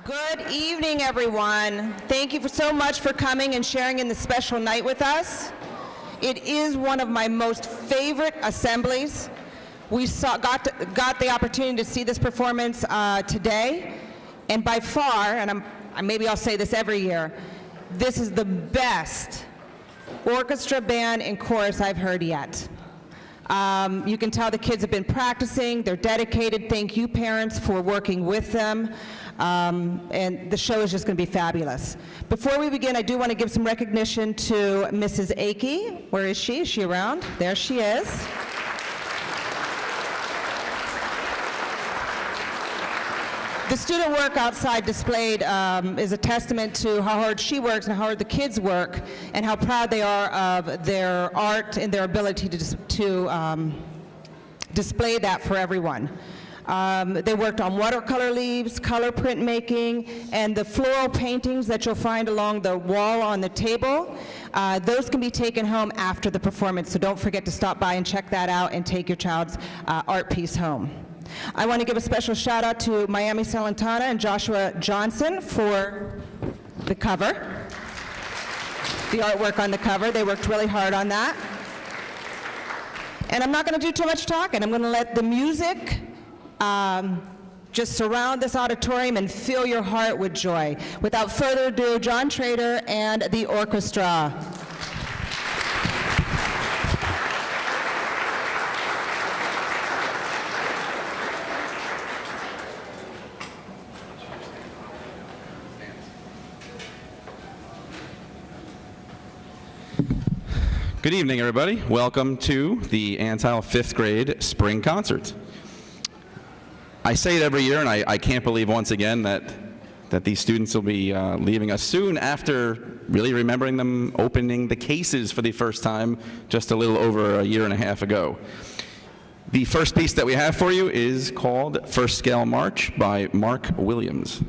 Good evening, everyone. Thank you so much for coming and sharing in this special night with us. It is one of my most favorite assemblies. We got the opportunity to see this performance today, and by far, and maybe I'll say this every year, this is the best orchestra, band, and chorus I've heard yet. You can tell the kids have been practicing, they're dedicated. Thank you, parents, for working with them. And the show is just going to be fabulous. Before we begin, I do want to give some recognition to Mrs. Akey. Where is she? Is she around? There she is. The student work outside displayed is a testament to how hard she works and how hard the kids work and how proud they are of their art and their ability to display that for everyone. They worked on watercolor leaves, color printmaking, and the floral paintings that you'll find along the wall on the table. Those can be taken home after the performance, so don't forget to stop by and check that out and take your child's art piece home. I want to give a special shout out to Miami Salentana and Joshua Johnson for the cover, the artwork on the cover. They worked really hard on that. And I'm not going to do too much talking. I'm going to let the music just surround this auditorium and fill your heart with joy. Without further ado, John Trader and the orchestra. Good evening, everybody. Welcome to the Antile 5th grade Spring Concert. I say it every year, and I can't believe once again that these students will be leaving us soon after really remembering them opening the cases for the first time just a little over a year and a half ago. The first piece that we have for you is called First Scale March by Mark Williams.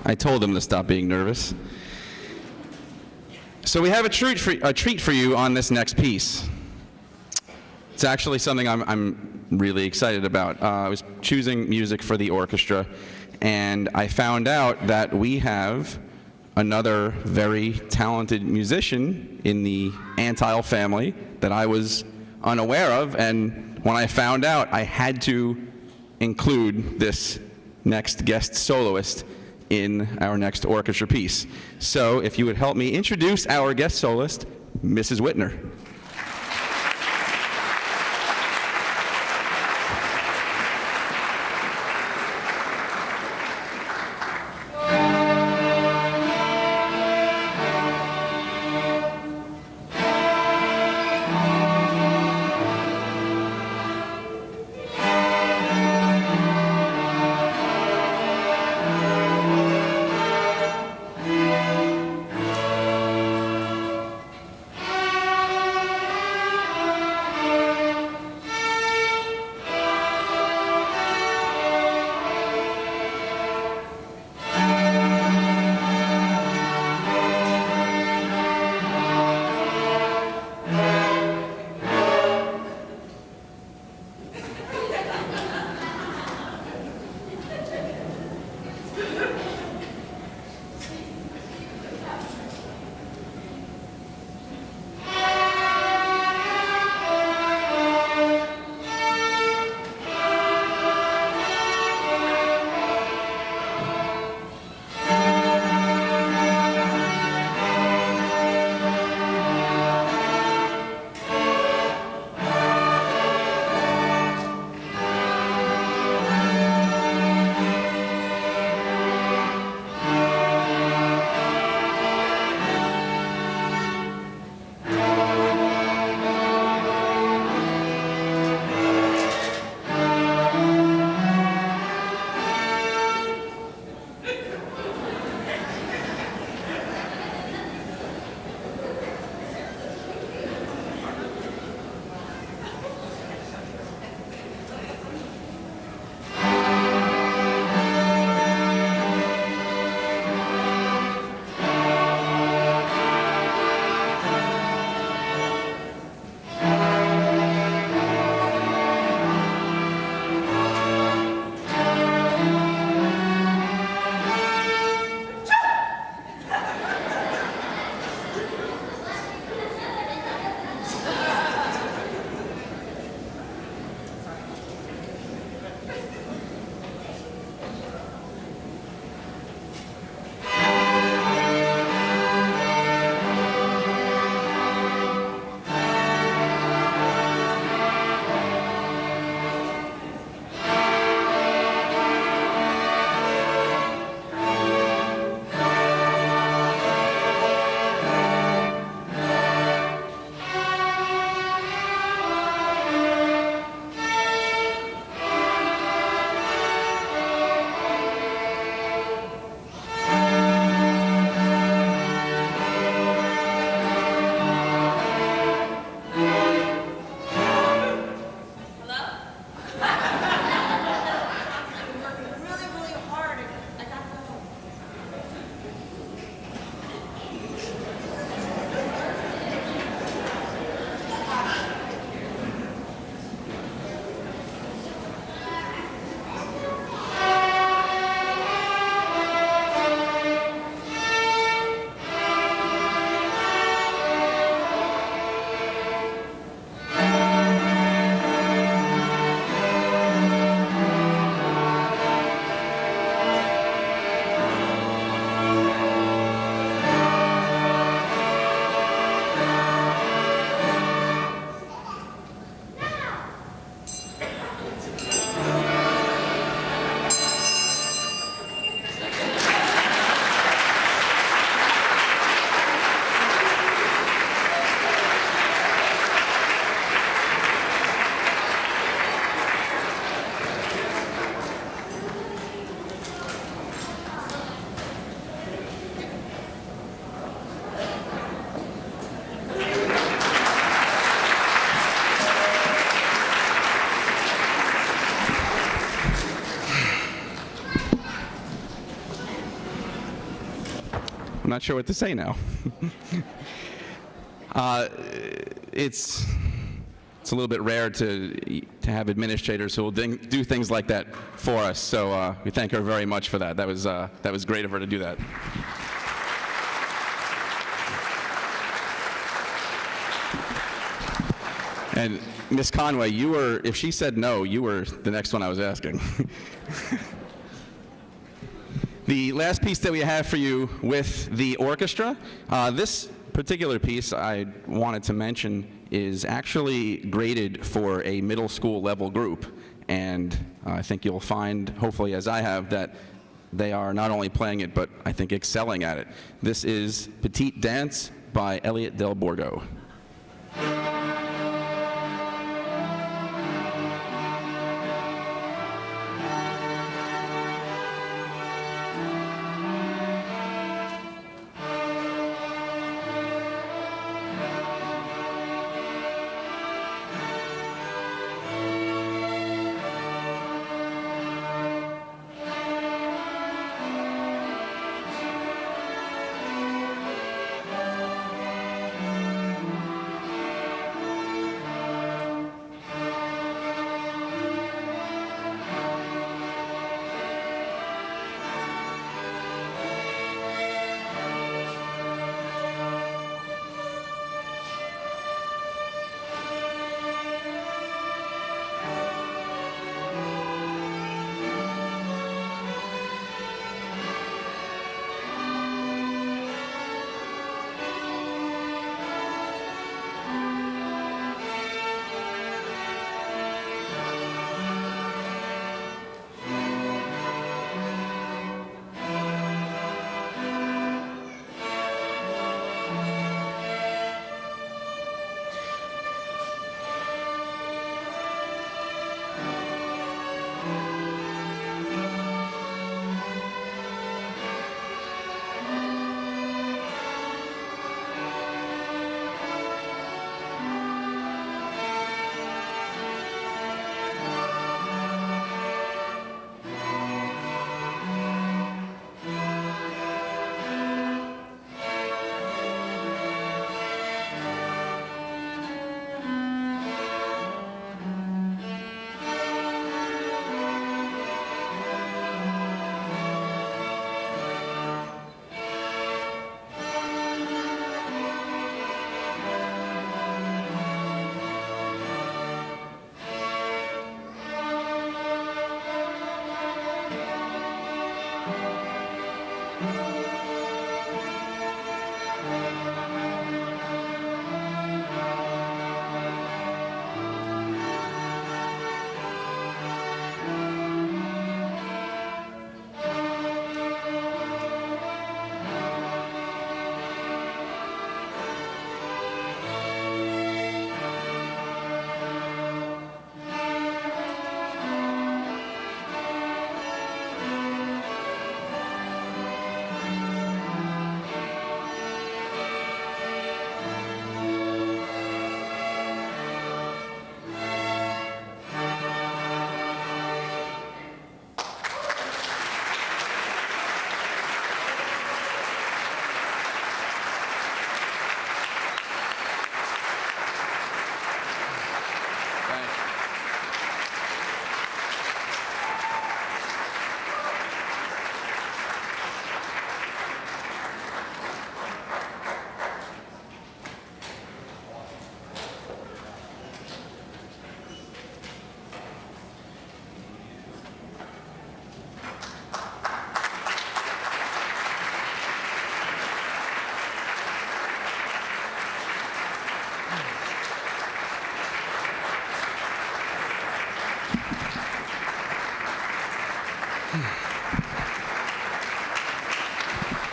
I told them to stop being nervous. So we have a treat for you on this next piece. It's actually something I'm really excited about. I was choosing music for the orchestra, and I found out that we have another very talented musician in the Antile family that I was unaware of, and when I found out, I had to include this next guest soloist in our next orchestra piece. So if you would help me introduce our guest soloist, Mrs. Whitner. I'm not sure what to say now. It's a little bit rare to have administrators who will do things like that for us. So we thank her very much for that. That was great of her to do that. And Miss Conway, you were, if she said no, you were the next one I was asking. The last piece that we have for you with the orchestra, this particular piece I wanted to mention is actually graded for a middle school level group. And I think you'll find, hopefully as I have, that they are not only playing it, but I think excelling at it. This is Petite Dance by Elliot Del Borgo.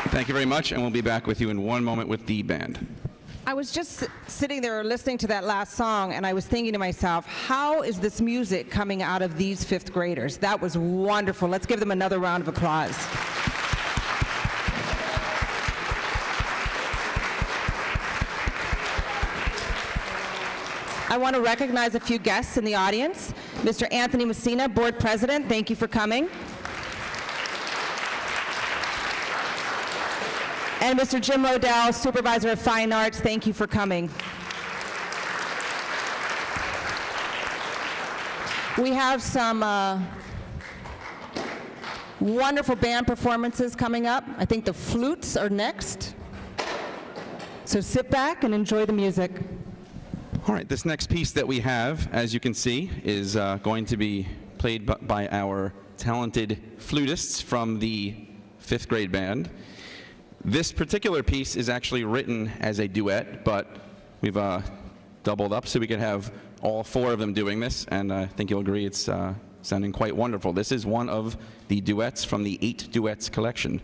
Thank you very much, and we'll be back with you in one moment with the band. I was just sitting there listening to that last song, and I was thinking to myself, how is this music coming out of these fifth graders? That was wonderful. Let's give them another round of applause. I want to recognize a few guests in the audience. Mr. Anthony Messina, Board President, thank you for coming. And Mr. Jim Lodell, Supervisor of Fine Arts, thank you for coming. We have some wonderful band performances coming up. I think the flutes are next. So sit back and enjoy the music. All right, this next piece that we have, as you can see, is going to be played by our talented flutists from the 5th grade band. This particular piece is actually written as a duet, but we've doubled up so we can have all 4 of them doing this, and I think you'll agree it's sounding quite wonderful. This is one of the duets from the 8 Duets collection.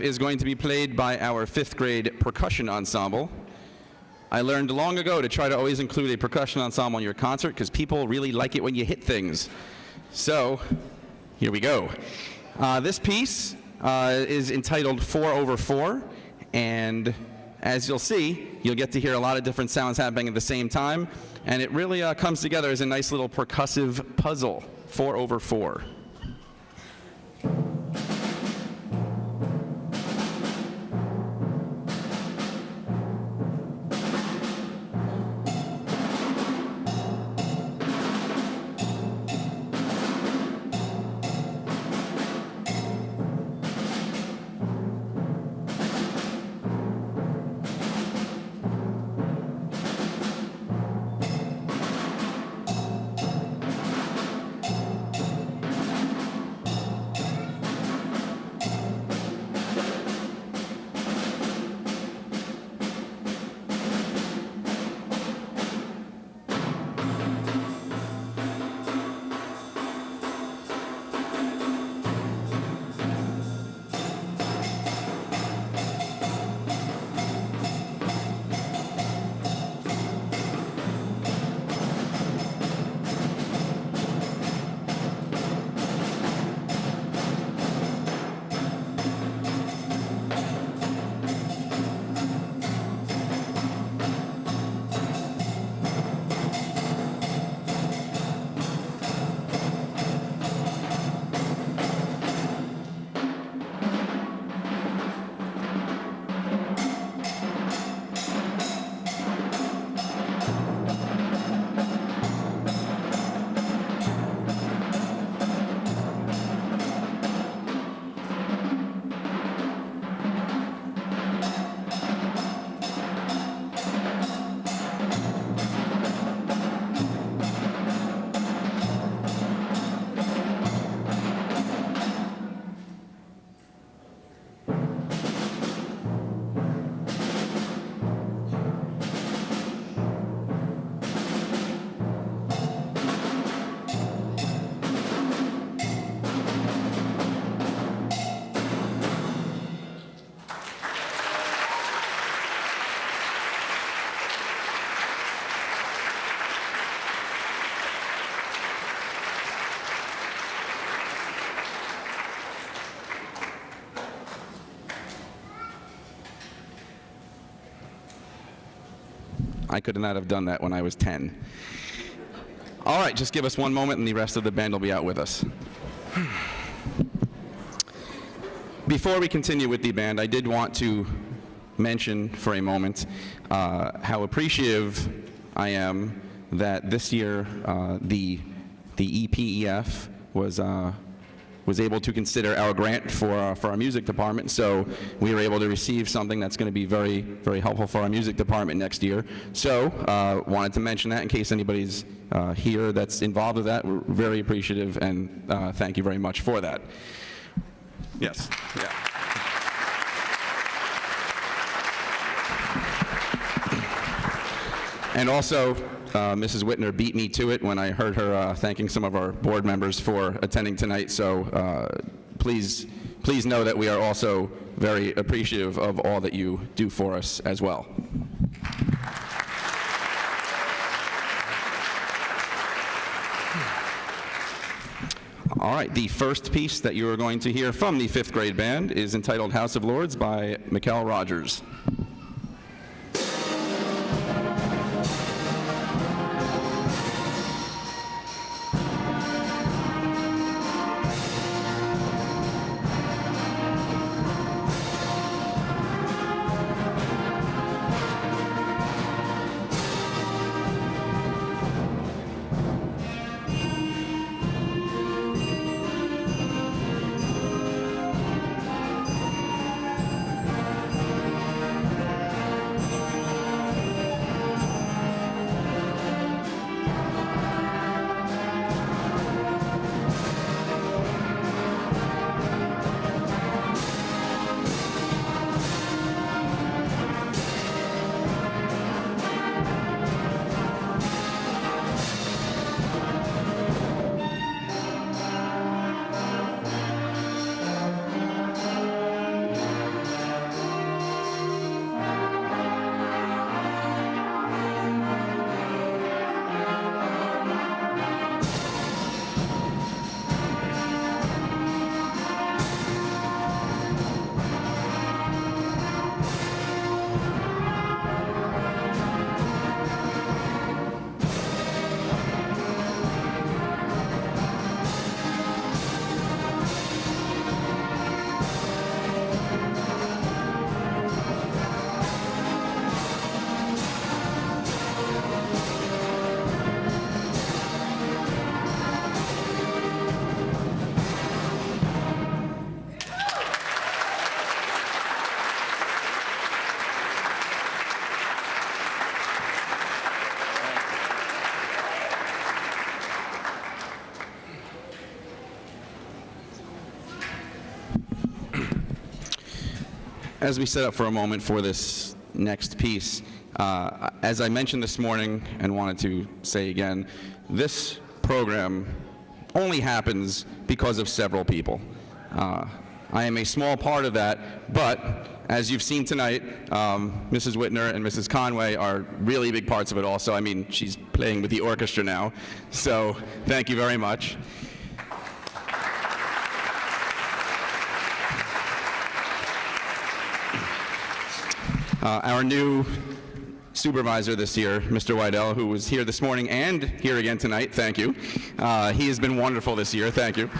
Is going to be played by our 5th grade percussion ensemble. I learned long ago to try to always include a percussion ensemble in your concert because people really like it when you hit things. So, here we go. This piece is entitled 4/4, and as you'll see, you'll get to hear a lot of different sounds happening at the same time, and it really comes together as a nice little percussive puzzle, 4/4. I could not have done that when I was 10. All right, just give us one moment and the rest of the band will be out with us. Before we continue with the band, I did want to mention for a moment how appreciative I am that this year the the EPEF was able to consider our grant for our music department, so we were able to receive something that's going to be very, very helpful for our music department next year. So wanted to mention that in case anybody's here that's involved with that. We're very appreciative, and thank you very much for that. Yes. Yeah. And also, Mrs. Whitner beat me to it when I heard her thanking some of our board members for attending tonight, so please know that we are also very appreciative of all that you do for us as well. All right, the first piece that you are going to hear from the 5th grade band is entitled House of Lords by Mikkel Rogers. As we set up for a moment for this next piece, as I mentioned this morning and wanted to say again, this program only happens because of several people. I am a small part of that, but as you've seen tonight, Mrs. Whitner and Mrs. Conway are really big parts of it also. I mean, she's playing with the orchestra now, so thank you very much. Our new supervisor this year, Mr. Wydell, who was here this morning and here again tonight, thank you. He has been wonderful this year, thank you.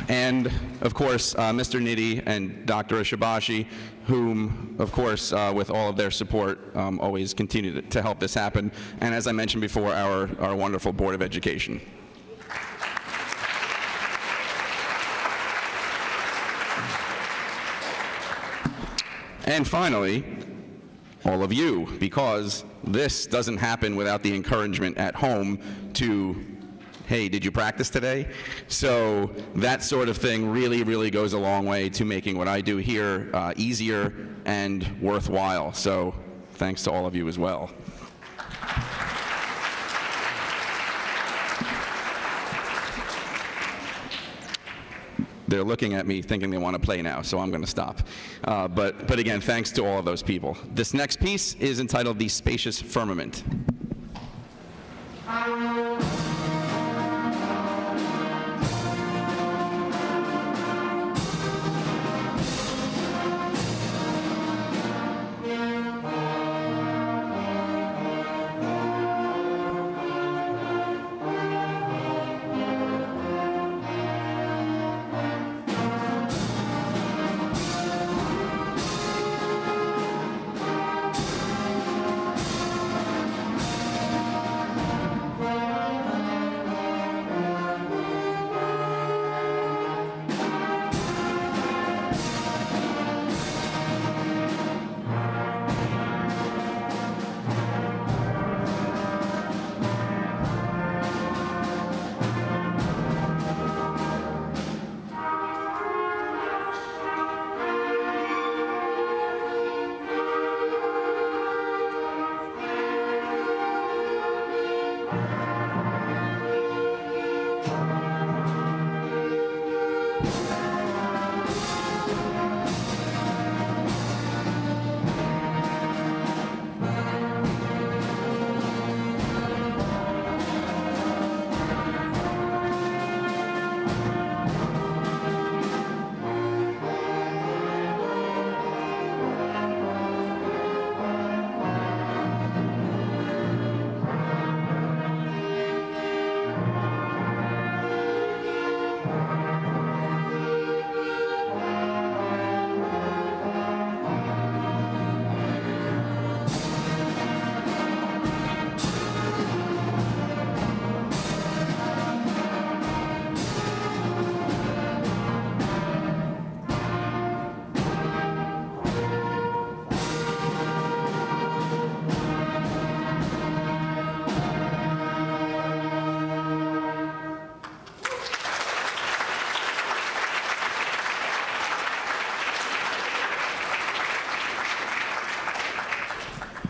And, of course, Mr. Nidhi and Dr. Ishibashi, whom, of course, with all of their support, always continue to help this happen. And as I mentioned before, our wonderful Board of Education. And finally, all of you, because this doesn't happen without the encouragement at home to, hey, did you practice today? So that sort of thing really, really goes a long way to making what I do here easier and worthwhile. So thanks to all of you as well. They're looking at me thinking they want to play now, so I'm going to stop. But again, thanks to all of those people. This next piece is entitled The Spacious Firmament.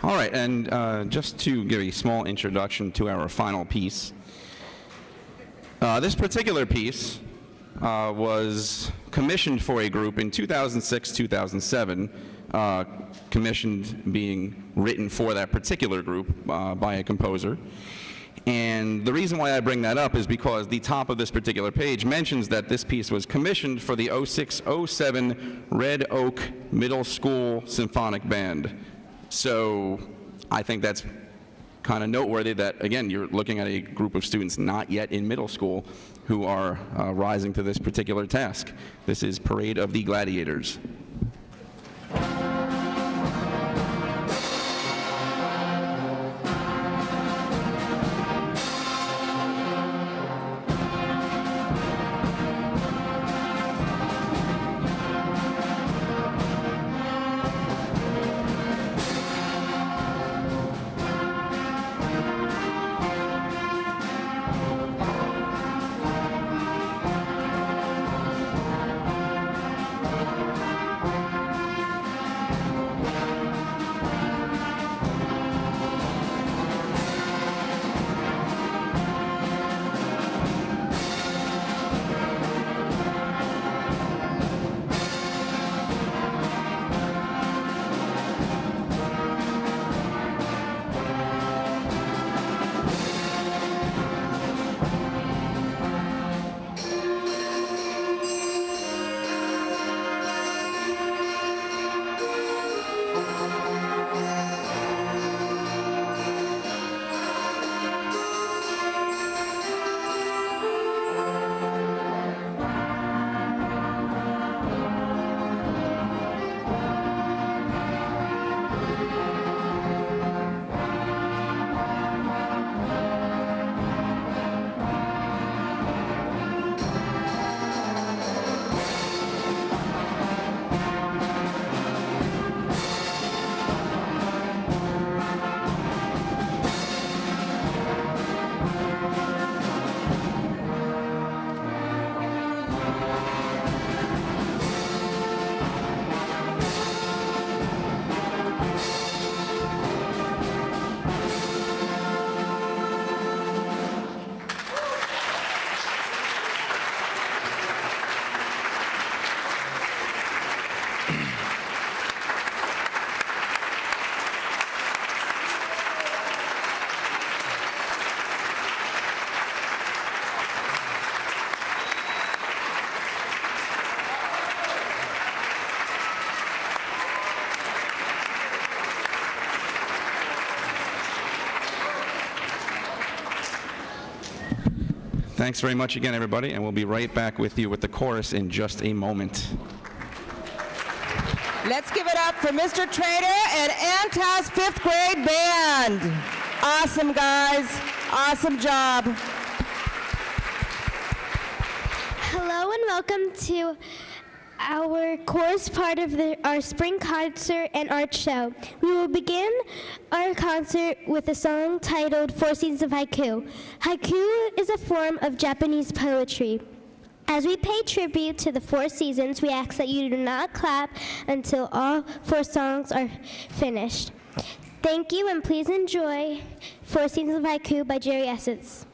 All right, and just to give a small introduction to our final piece, this particular piece was commissioned for a group in 2006-2007, commissioned being written for that particular group by a composer. And the reason why I bring that up is because the top of this particular page mentions that this piece was commissioned for the 06-07 Red Oak Middle School Symphonic Band. So I think that's kind of noteworthy that, again, you're looking at a group of students not yet in middle school who are rising to this particular task. This is Parade of the Gladiators. Thanks very much again, everybody, and we'll be right back with you with the chorus in just a moment. Let's give it up for Mr. Trader and Antas 5th grade band. Awesome, guys. Awesome job. Hello and welcome to our chorus part of our spring concert and art show. We will begin our concert with a song titled 4 Seasons of Haiku. Haiku is a form of Japanese poetry. As we pay tribute to the 4 seasons, we ask that you do not clap until all 4 songs are finished. Thank you, and please enjoy 4 Seasons of Haiku by Jerry Essence.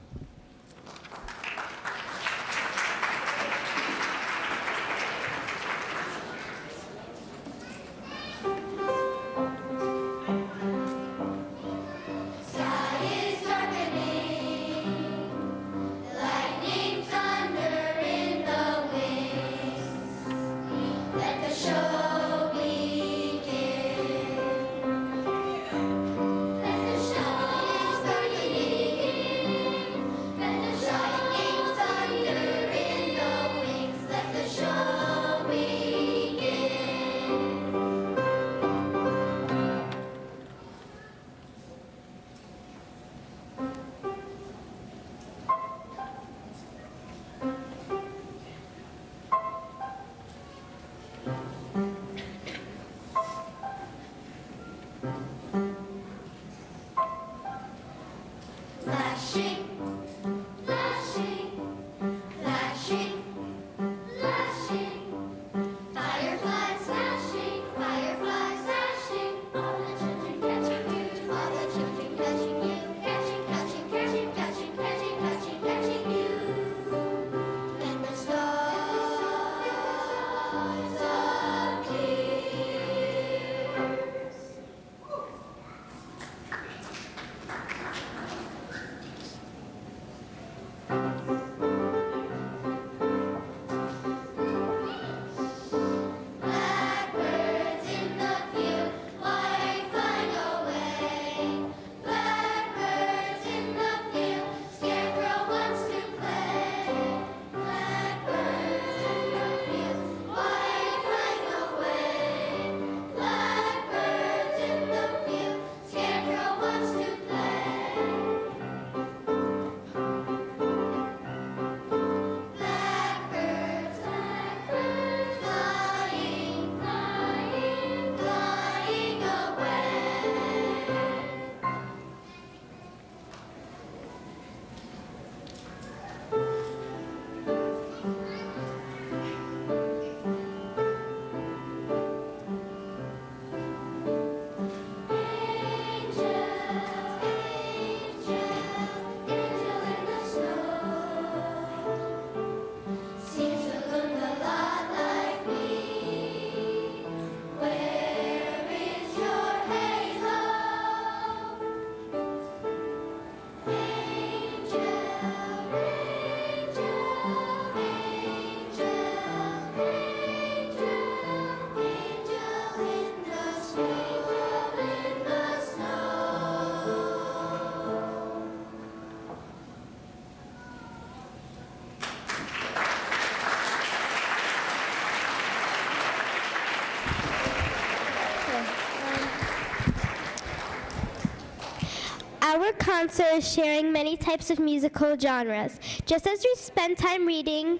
Our concert is sharing many types of musical genres. Just as we spend time reading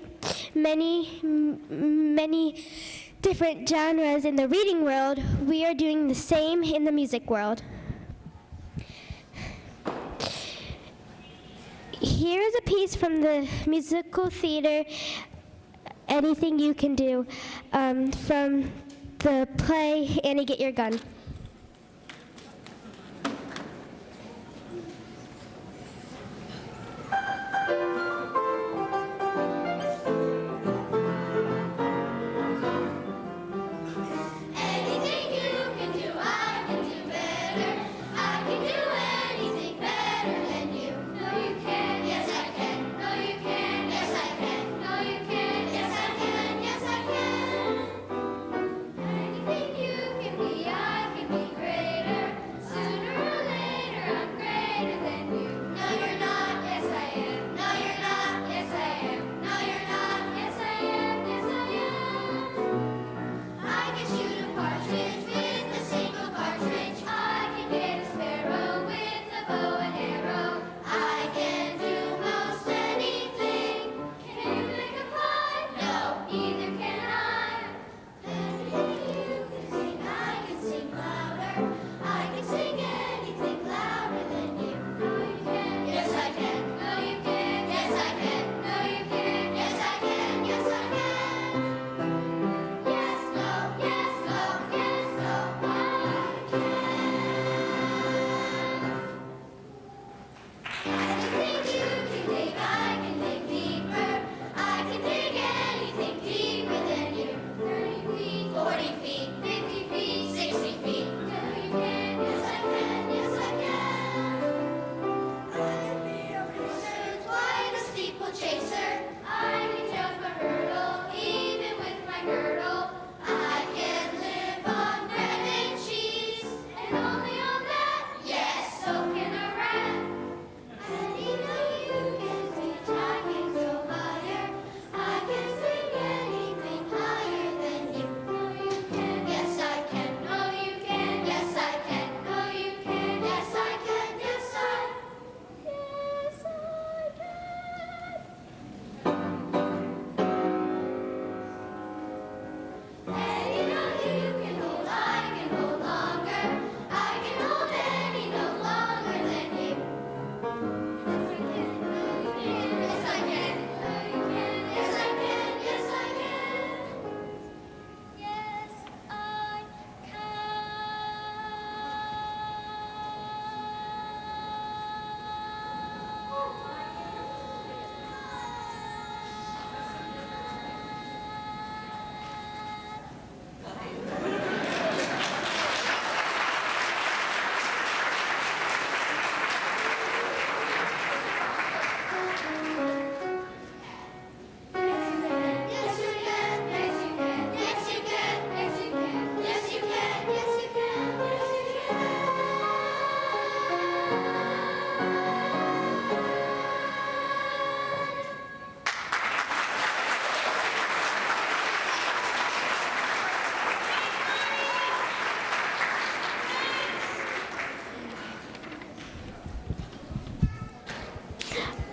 many different genres in the reading world, we are doing the same in the music world. Here is a piece from the musical theater, Anything You Can Do, from the play Annie, Get Your Gun.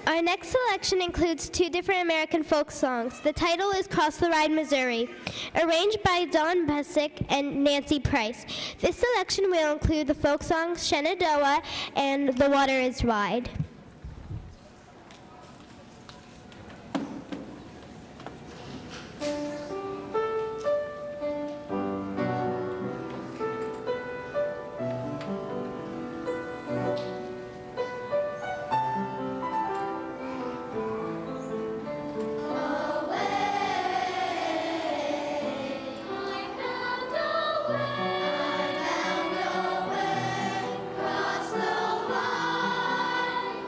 Our next selection includes two different American folk songs. The title is Cross the Ride, Missouri, arranged by Don Bessick and Nancy Price. This selection will include the folk songs Shenandoah and The Water is Wide. Cross the line.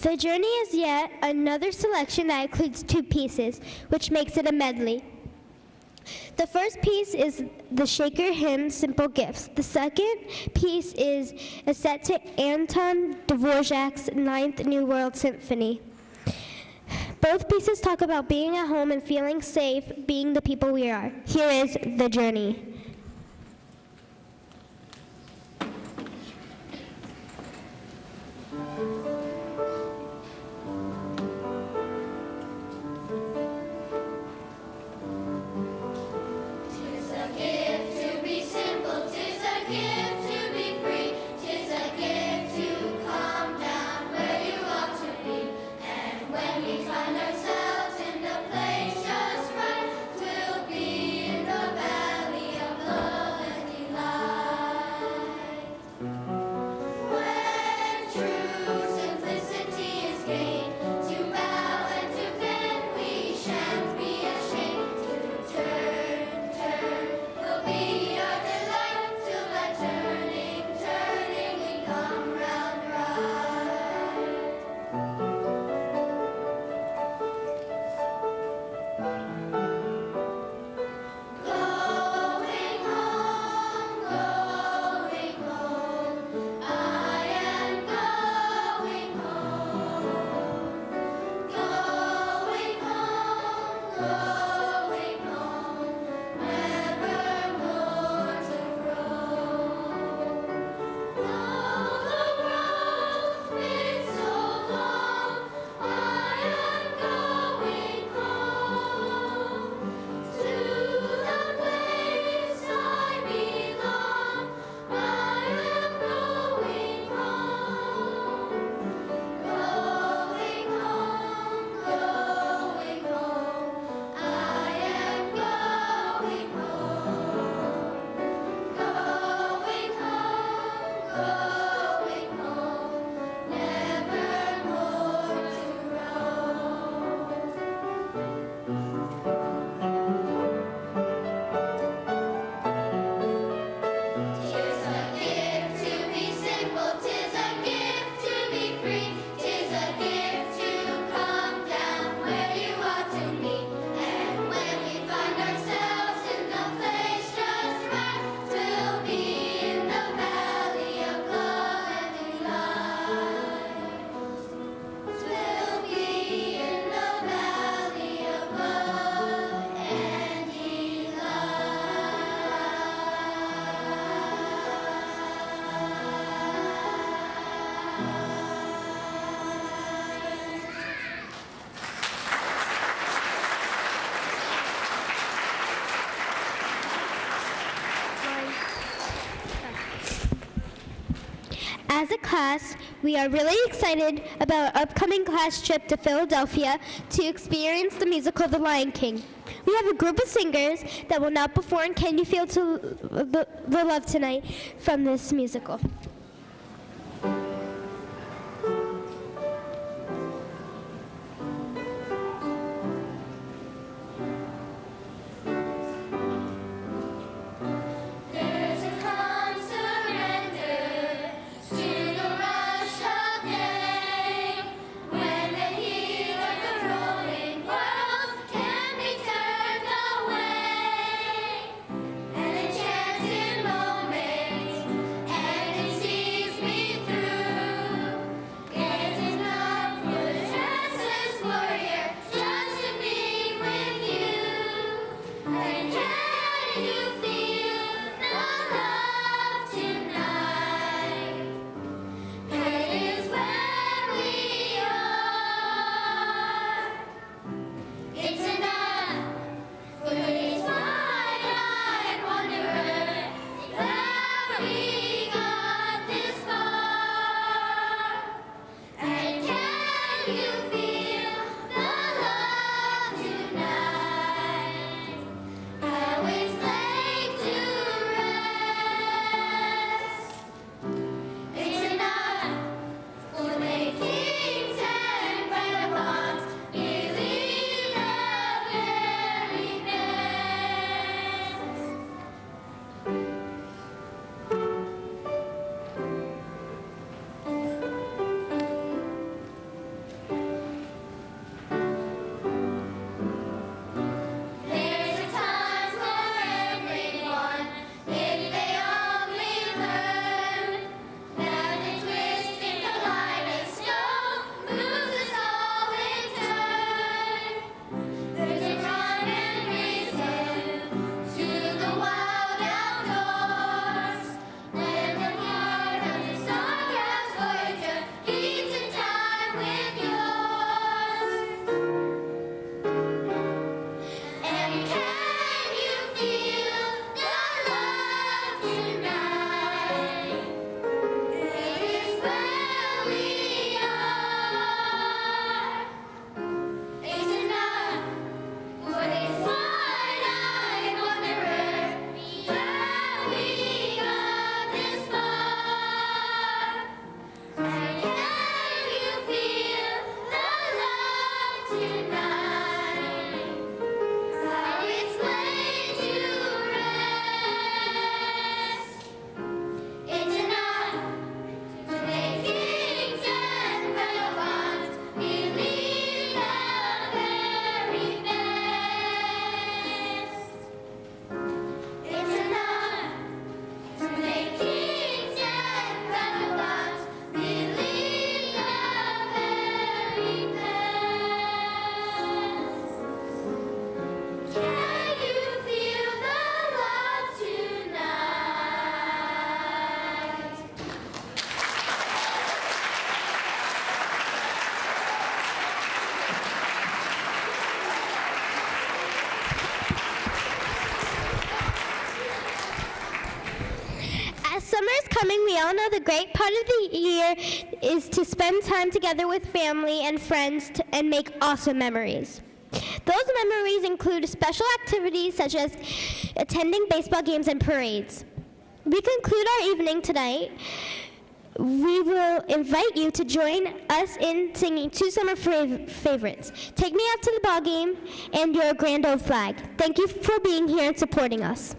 The Journey is yet another selection that includes 2 pieces, which makes it a medley. The first piece is the Shaker hymn, Simple Gifts. The second piece is a set to Anton Dvorak's 9th New World Symphony. Both pieces talk about being at home and feeling safe, being the people we are. Here is The Journey. As a class, we are really excited about our upcoming class trip to Philadelphia to experience the musical The Lion King. We have a group of singers that will now perform Can You Feel the Love Tonight from this musical. And enchanted moments, and it seems coming, we all know the great part of the year is to spend time together with family and friends and make awesome memories. Those memories include special activities such as attending baseball games and parades. We conclude our evening tonight. We will invite you to join us in singing two summer favorites, Take Me Out to the Ball Game and Your Grand Old Flag. Thank you for being here and supporting us.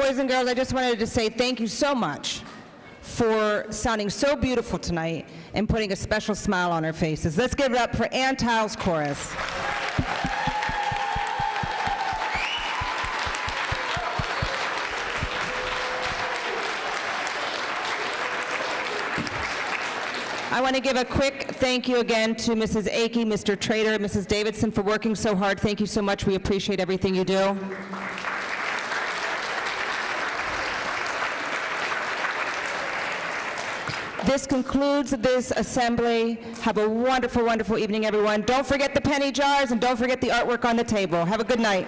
Boys and girls, I just wanted to say thank you so much for sounding so beautiful tonight and putting a special smile on our faces. Let's give it up for Ann Tile's chorus. I want to give a quick thank you again to Mrs. Akey, Mr. Trader, Mrs. Davidson for working so hard. Thank you so much. We appreciate everything you do. This concludes this assembly. Have a wonderful, wonderful evening, everyone. Don't forget the penny jars and don't forget the artwork on the table. Have a good night.